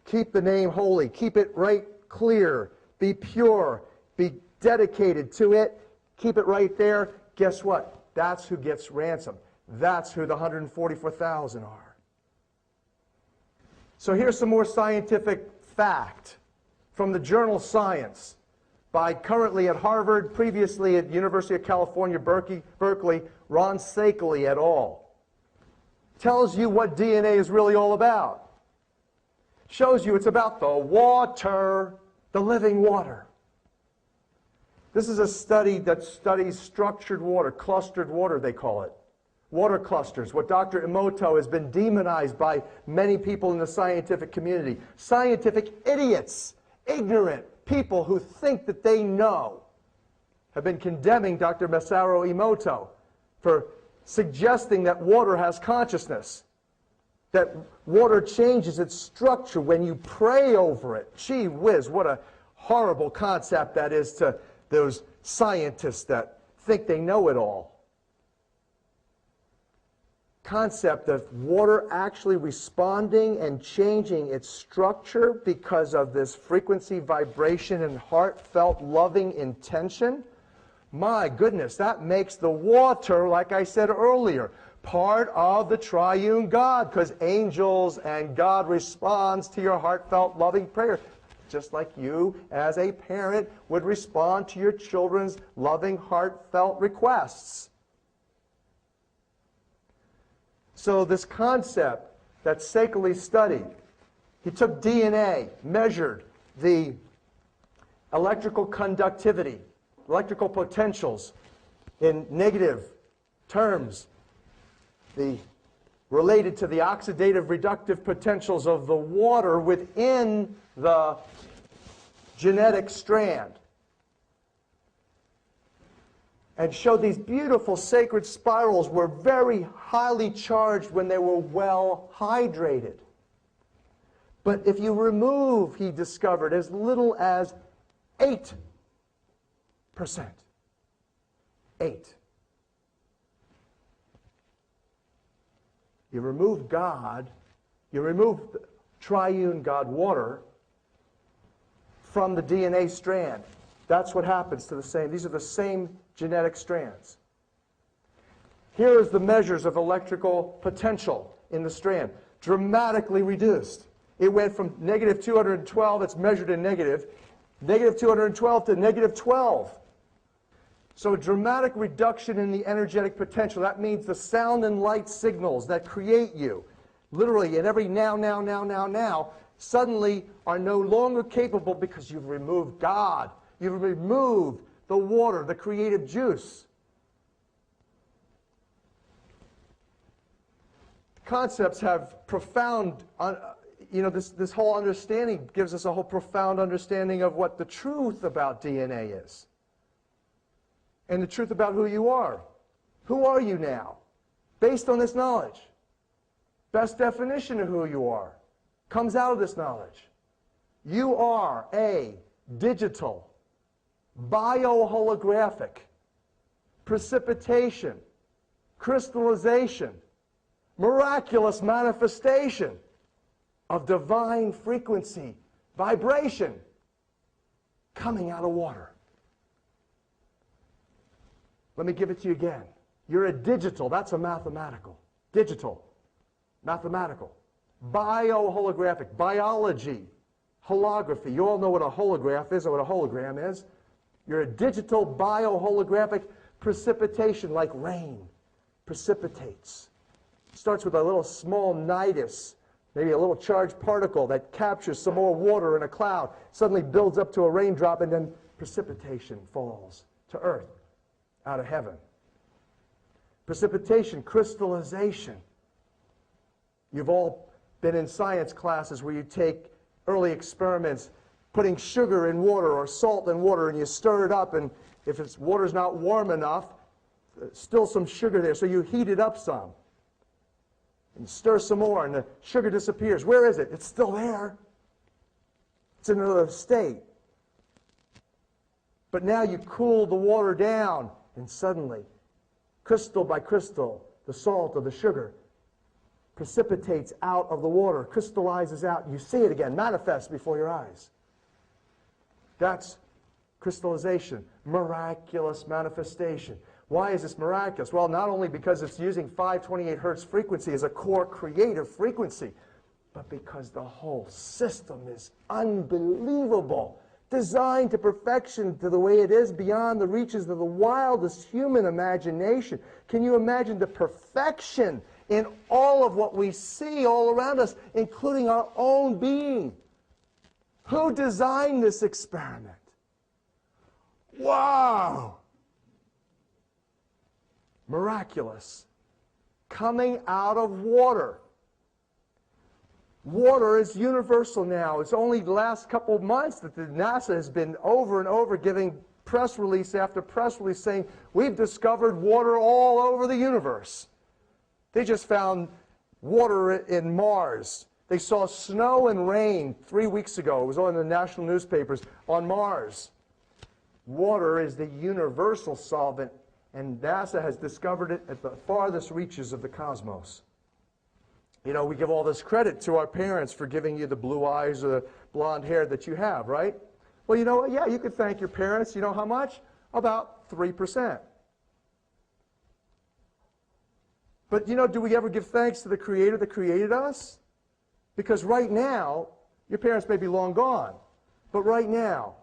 keep the name holy, keep it right clear, be pure, be dedicated to it, keep it right there. Guess what? That's who gets ransomed. That's who the 144,000 are. So here's some more scientific fact from the journal Science by currently at Harvard, previously at University of California, Berkeley, Ron Sakeley et al. Tells you what DNA is really all about. Shows you it's about the water, the living water. This is a study that studies structured water, clustered water they call it. Water clusters, what Dr. Emoto has been demonized by many people in the scientific community. Scientific idiots, ignorant people who think that they know, have been condemning Dr. Masaru Emoto for suggesting that water has consciousness, that water changes its structure when you pray over it. Gee whiz, what a horrible concept that is to those scientists that think they know it all. Concept of water actually responding and changing its structure because of this frequency, vibration, and heartfelt loving intention. My goodness, that makes the water, like I said earlier, part of the triune God, because angels and God responds to your heartfelt loving prayer, just like you as a parent would respond to your children's loving heartfelt requests. So this concept that Seikaly studied, he took DNA, measured the electrical conductivity, electrical potentials in negative terms, related to the oxidative reductive potentials of the water within the genetic strand, and showed these beautiful sacred spirals were very highly charged when they were well hydrated. But if you remove, he discovered, as little as 8%. 8. You remove God, you remove triune God, water, from the DNA strand. That's what happens to the same. These are the same genetic strands. Here is the measures of electrical potential in the strand. Dramatically reduced. It went from negative 212, it's measured in negative 212 to negative 12. So a dramatic reduction in the energetic potential. That means the sound and light signals that create you, literally in every now, suddenly are no longer capable because you've removed God. You've removed the water, the creative juice. Concepts have profound, this whole understanding gives us a whole profound understanding of what the truth about DNA is. And the truth about who you are. Who are you now? Based on this knowledge. Best definition of who you are comes out of this knowledge. You are a digital, bioholographic precipitation, crystallization, miraculous manifestation of divine frequency, vibration coming out of water. Let me give it to you again. You're a digital, that's a mathematical. Digital, mathematical. Bioholographic, biology, holography. You all know what a holograph is or what a hologram is. You're a digital bioholographic precipitation, like rain precipitates. Starts with a little small nidus, maybe a little charged particle that captures some more water in a cloud, suddenly builds up to a raindrop, and then precipitation falls to earth out of heaven. Precipitation, crystallization. You've all been in science classes where you take early experiments putting sugar in water or salt in water, and you stir it up, and if water's not warm enough, still some sugar there, so you heat it up some. And stir some more, and the sugar disappears. Where is it? It's still there. It's in another state. But now you cool the water down, and suddenly, crystal by crystal, the salt or the sugar precipitates out of the water, crystallizes out. You see it again, manifests before your eyes. That's crystallization, miraculous manifestation. Why is this miraculous? Well, not only because it's using 528 hertz frequency as a core creative frequency, but because the whole system is unbelievable, designed to perfection, to the way it is, beyond the reaches of the wildest human imagination. Can you imagine the perfection in all of what we see all around us, including our own being? Who designed this experiment? Wow! Miraculous. Coming out of water. Water is universal now. It's only the last couple of months that the NASA has been over and over giving press release after press release saying, we've discovered water all over the universe. They just found water in Mars. They saw snow and rain 3 weeks ago. It was on the national newspapers on Mars. Water is the universal solvent, and NASA has discovered it at the farthest reaches of the cosmos. You know, we give all this credit to our parents for giving you the blue eyes or the blonde hair that you have, right? Well, you know what? Yeah, you could thank your parents. You know how much? About 3%. But, you know, do we ever give thanks to the Creator that created us? Because right now, your parents may be long gone, but right now,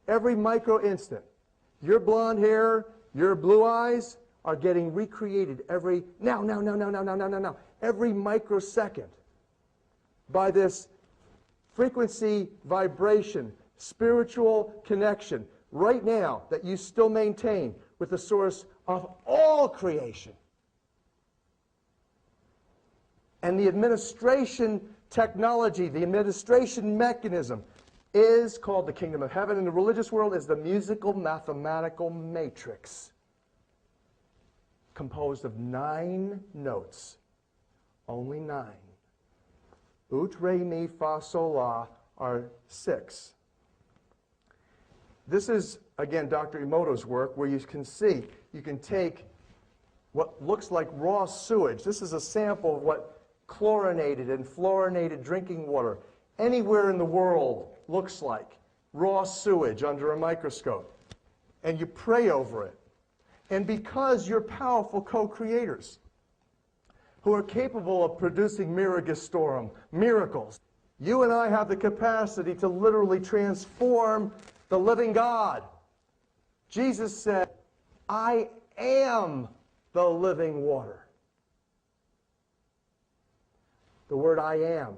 every micro instant, your blonde hair, your blue eyes, are getting recreated every every microsecond by this frequency vibration, spiritual connection right now that you still maintain with the source of all creation. And the administration technology, the administration mechanism is called the kingdom of heaven. In the religious world is the musical mathematical matrix composed of 9 notes. Only 9. Ut, re, mi, fa, sol, la are 6. This is, again, Dr. Emoto's work, where you can see, you can take what looks like raw sewage. This is a sample of what chlorinated and fluorinated drinking water anywhere in the world looks like. Raw sewage under a microscope. And you pray over it. And because you're powerful co-creators who are capable of producing miragistorum, miracles, you and I have the capacity to literally transform the living God. Jesus said, I am the living water. The word I am.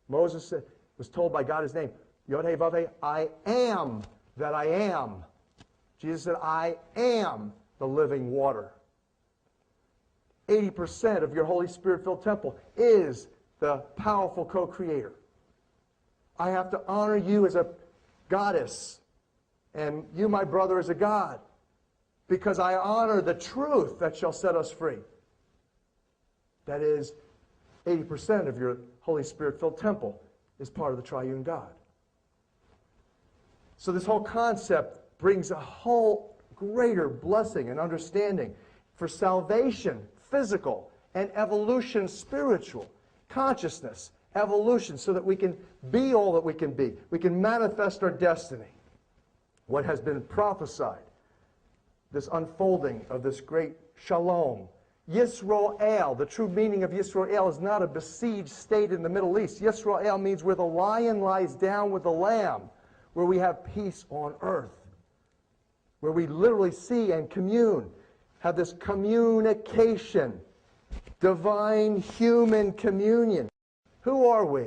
Moses was told by God his name, Yod-Heh-Vav-Heh, I am that I am. Jesus said, I am the living water. 80% of your Holy Spirit-filled temple is the powerful co-creator. I have to honor you as a goddess, and you, my brother, as a god, because I honor the truth that shall set us free. That is, 80% of your Holy Spirit-filled temple is part of the triune God. So this whole concept brings a whole greater blessing and understanding for salvation, physical, and evolution, spiritual, consciousness, evolution, so that we can be all that we can be. We can manifest our destiny. What has been prophesied, this unfolding of this great shalom. Yisroel, the true meaning of Yisroel is not a besieged state in the Middle East. Yisroel means where the lion lies down with the lamb, where we have peace on earth, where we literally see and commune, have this communication, divine human communion. Who are we?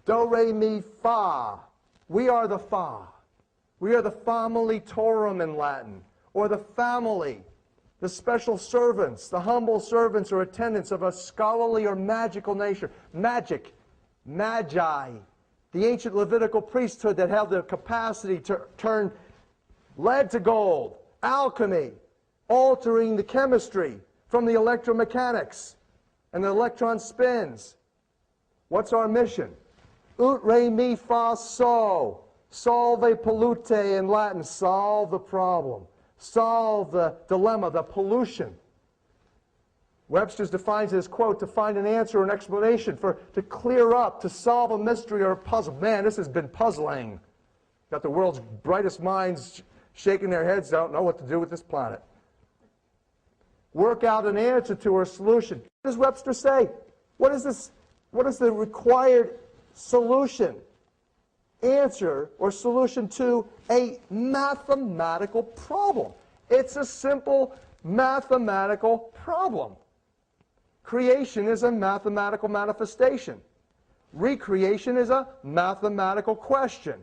Do, re, mi, fa. We are the fa. We are the family torum in Latin, or the family, the special servants, the humble servants or attendants of a scholarly or magical nature. Magic, magi, the ancient Levitical priesthood that held the capacity to turn lead to gold, alchemy, altering the chemistry from the electromechanics and the electron spins. What's our mission? Ut, re, mi, fa, sol. Solve pollute in Latin, solve the problem. Solve the dilemma, the pollution. Webster's defines it as, quote, to find an answer or an explanation, to clear up, to solve a mystery or a puzzle. Man, this has been puzzling. Got the world's brightest minds shaking their heads, don't know what to do with this planet. Work out an answer to or a solution. What does Webster say? What is this? What is the required solution, answer, or solution to a mathematical problem? It's a simple mathematical problem. Creation is a mathematical manifestation. Recreation is a mathematical question.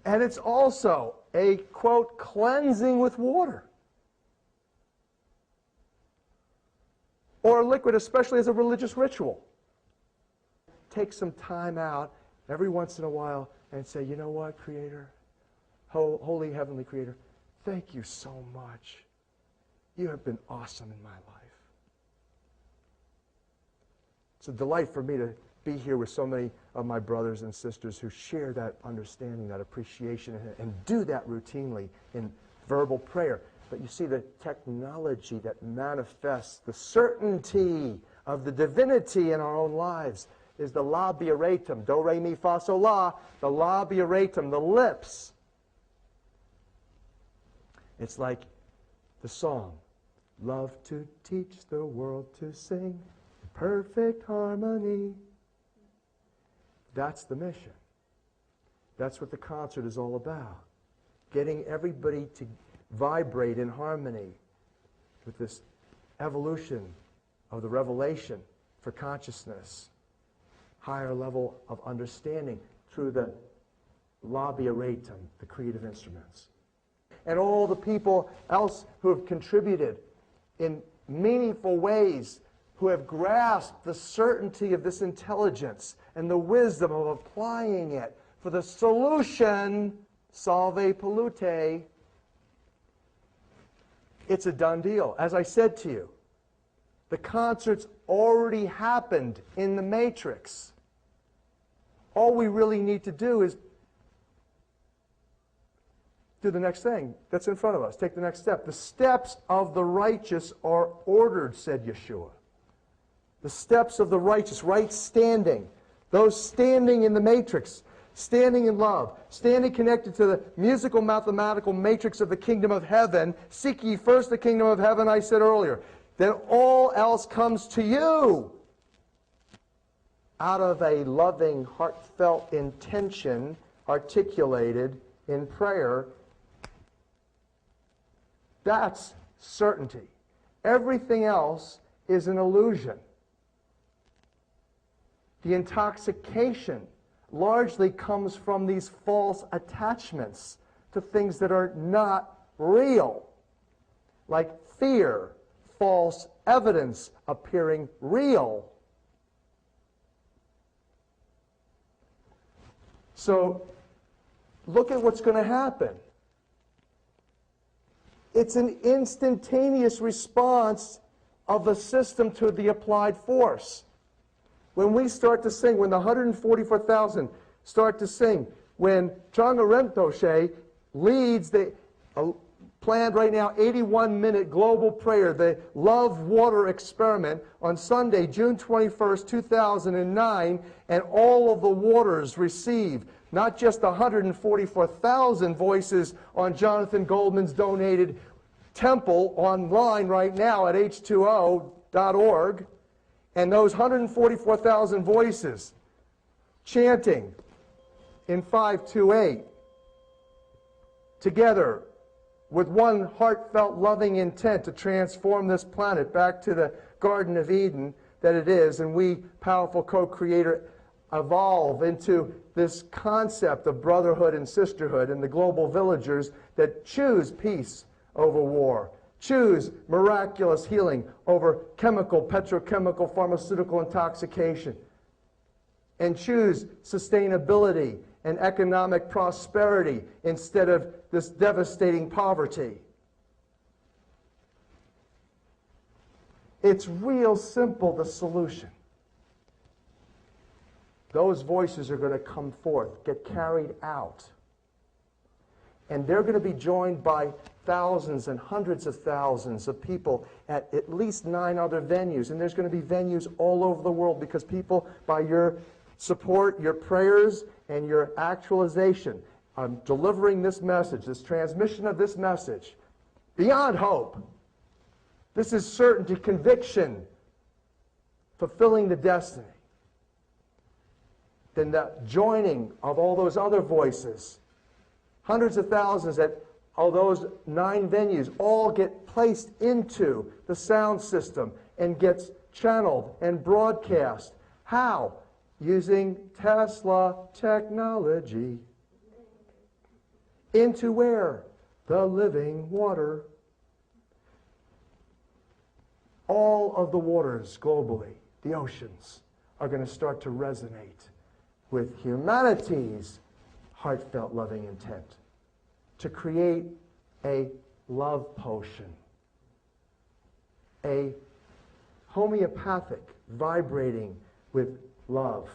And it's also a, quote, cleansing with water. Or a liquid, especially as a religious ritual. Take some time out every once in a while and say, you know what, Creator, Holy Heavenly Creator, thank you so much. You have been awesome in my life. It's a delight for me to be here with so many of my brothers and sisters who share that understanding, that appreciation, and do that routinely in verbal prayer. But you see, the technology that manifests the certainty of the divinity in our own lives is the labiatum, do, re, mi, fa, sol, la, the labiatum, the lips. It's like the song, love to teach the world to sing perfect harmony. That's the mission. That's what the concert is all about. Getting everybody to vibrate in harmony with this evolution of the revelation for consciousness, higher level of understanding through the labiatum, the creative instruments. And all the people else who have contributed in meaningful ways, who have grasped the certainty of this intelligence and the wisdom of applying it for the solution, salve pollute. It's a done deal. As I said to you, the concert's already happened in the matrix. All we really need to do is do the next thing that's in front of us. Take the next step. The steps of the righteous are ordered, said Yeshua. The steps of the righteous, right standing. Those standing in the matrix, standing in love, standing connected to the musical mathematical matrix of the kingdom of heaven. Seek ye first the kingdom of heaven, I said earlier. Then all else comes to you out of a loving, heartfelt intention articulated in prayer. That's certainty. Everything else is an illusion. The intoxication largely comes from these false attachments to things that are not real, like fear, false evidence appearing real. So look at what's going to happen. It's an instantaneous response of the system to the applied force. When we start to sing, when the 144,000 start to sing, when Changa Rinpoche leads the planned right now 81-minute global prayer, the Love Water Experiment, on Sunday, June 21st, 2009, and all of the waters receive not just the 144,000 voices on Jonathan Goldman's donated temple online right now at H2O.org, and those 144,000 voices chanting in 528 together with one heartfelt loving intent to transform this planet back to the Garden of Eden that it is, and we, powerful co-creator, evolve into this concept of brotherhood and sisterhood and the global villagers that choose peace over war, choose miraculous healing over chemical, petrochemical, pharmaceutical intoxication, and choose sustainability and economic prosperity instead of this devastating poverty. It's real simple, the solution. Those voices are going to come forth, get carried out. And they're going to be joined by thousands and hundreds of thousands of people at least 9 other venues. And there's going to be venues all over the world because people, by your support, your prayers, and your actualization, delivering this message, this transmission of this message, beyond hope. This is certainty, conviction, fulfilling the destiny. Then the joining of all those other voices, hundreds of thousands at all those 9 venues, all get placed into the sound system and gets channeled and broadcast. How? Using Tesla technology. Into where? The living water. All of the waters globally, the oceans, are going to start to resonate with humanity's heartfelt loving intent to create a love potion, a homeopathic, vibrating with love.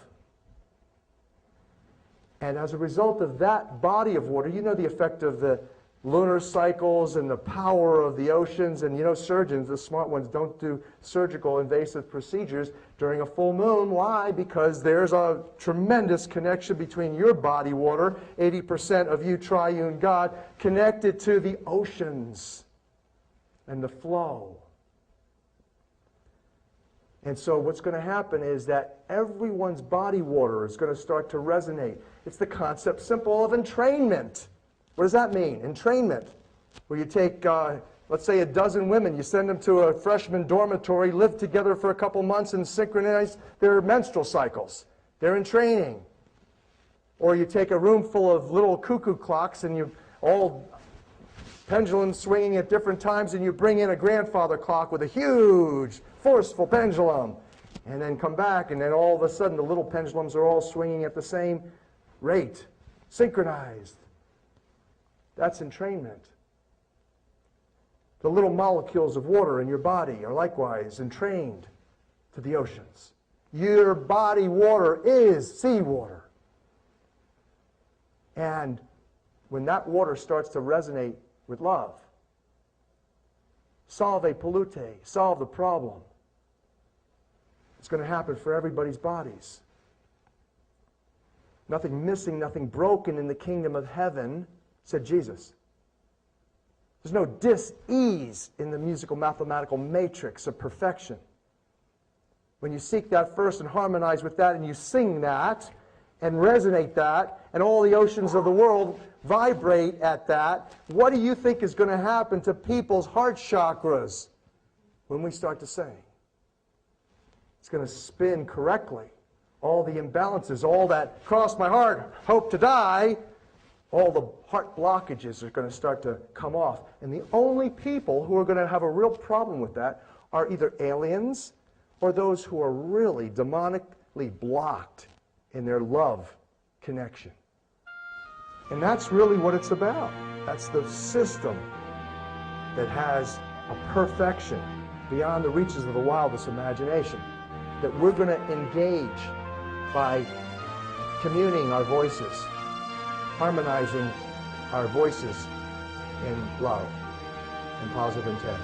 And as a result of that body of water, you know the effect of the lunar cycles and the power of the oceans, and you know surgeons, the smart ones, don't do surgical invasive procedures during a full moon. Why? Because there's a tremendous connection between your body water, 80% of you triune God, connected to the oceans and the flow. And so what's going to happen is that everyone's body water is going to start to resonate. It's the concept simple of entrainment. What does that mean? Entrainment. where you take, let's say, a dozen women, you send them to a freshman dormitory, live together for a couple months and synchronize their menstrual cycles. They're in training. Or you take a room full of little cuckoo clocks and you all pendulums swinging at different times, and you bring in a grandfather clock with a huge, forceful pendulum. And then come back, and then all of a sudden the little pendulums are all swinging at the same rate, synchronized. That's entrainment. The little molecules of water in your body are likewise entrained to the oceans. Your body water is seawater. And when that water starts to resonate with love, salve pollute, solve the problem, it's going to happen for everybody's bodies. Nothing missing, nothing broken in the kingdom of heaven, said Jesus. There's no dis-ease in the musical mathematical matrix of perfection. When you seek that first and harmonize with that, and you sing that and resonate that, and all the oceans of the world vibrate at that, what do you think is going to happen to people's heart chakras when we start to sing? It's going to spin correctly. All the imbalances, all that cross my heart, hope to die, all the heart blockages are going to start to come off. And the only people who are going to have a real problem with that are either aliens or those who are really demonically blocked in their love connection. And that's really what it's about. That's the system that has a perfection beyond the reaches of the wildest imagination that we're going to engage by communing our voices, harmonizing our voices in love and positive intent.